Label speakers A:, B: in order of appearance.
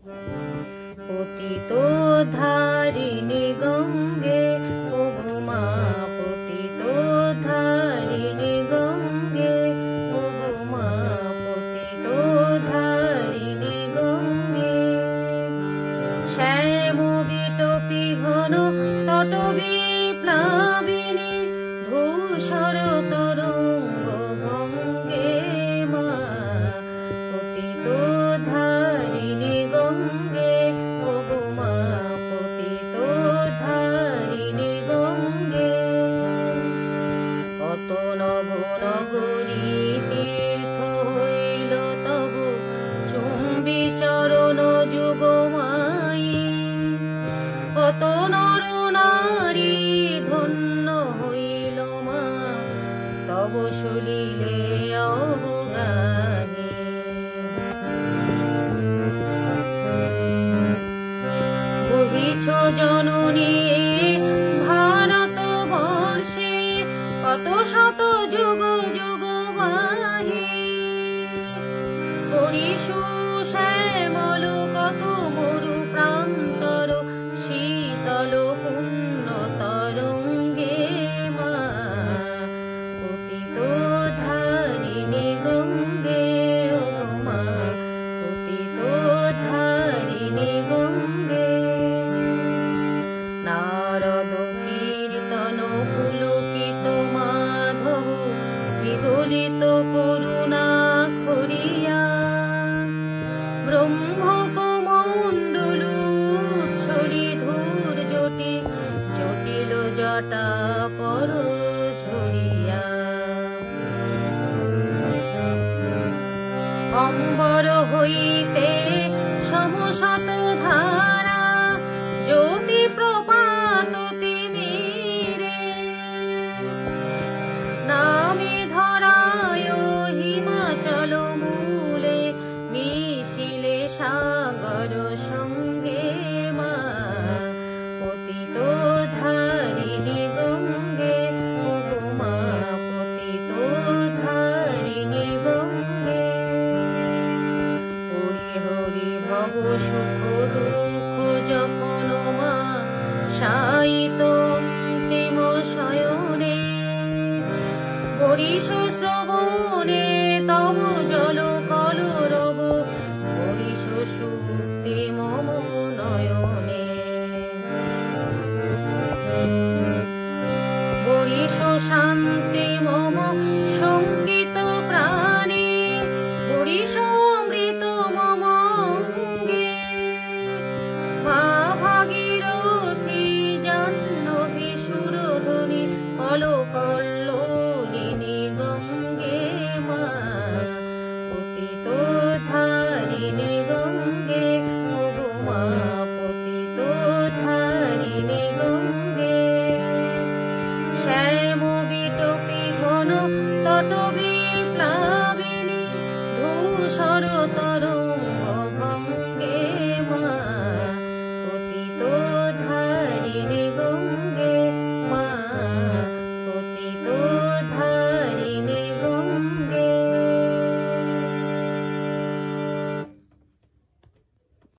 A: পতিত ধারিণী গঙ্গে ওগো মা, পতিত ধারিণী গঙ্গে ওগো মা, পতিত ধারিণী গঙ্গে। শ্যাম বিটপি ঘন তটবি প্লাবিনী ধূসর তরঙ্গ ভঙ্গে মা, পতিত ধারিণী গঙ্গে ওগো মা, পতিত ধারিণী গঙ্গে। কত নগ নগরী তীর্থ হইল তবু চুম্বি চরণ যুগমায়ী, কত নর নারী ধন্য হইল মা তব সলিলে অবগাহে। বহিছ জননী ভারত বর্ষে কত শত যুগ যুগ বাহি, করিসু শ্যামল কত মরু প্রান্তর শীতল পুণ্য তরঙ্গে মা, পতিত ধারিণী গঙ্গে ওগো মা, পতিত ধারিণী গঙ্গে। নারদ কীর্তন পুলকিত মাধব বিগলিত করুণা খরিয়া, ব্রহ্মকমণ্ডলু ছড়ি ধূর জটি জটিল জটা পর ঝরিয়া। অম্বর হইতে সমশত ধারা জ্যোতি প্রপাত তিমিরে, নামে ধরায় হিমাচল মূলে মিশিলে সাগর সঙ্গে মা, পতিত ধারিণী গঙ্গে ওগো মা, পতিত ধারিণী গঙ্গে। পরিহরি ভব সুখ দুঃখ যখন মা শায়িত অন্তিম শয়নে, বরিষ শ্রবণে তব জল কলরব, বরিষ সুক্তি মম নয়নে। বরিষ শান্তি মম শঙ্কিত প্রাণে, বরিষ অমৃত মম অঙ্গে। মা ভাগীরথী জাহ্নবী সুরধ্বনি কলকল্লোলিনী গঙ্গে মা, পতিত ধারিণী গঙ্গে ওগো মা, পতিত ধারিণী গঙ্গে। শ্যাম বিটপি ঘন তটবি প্লা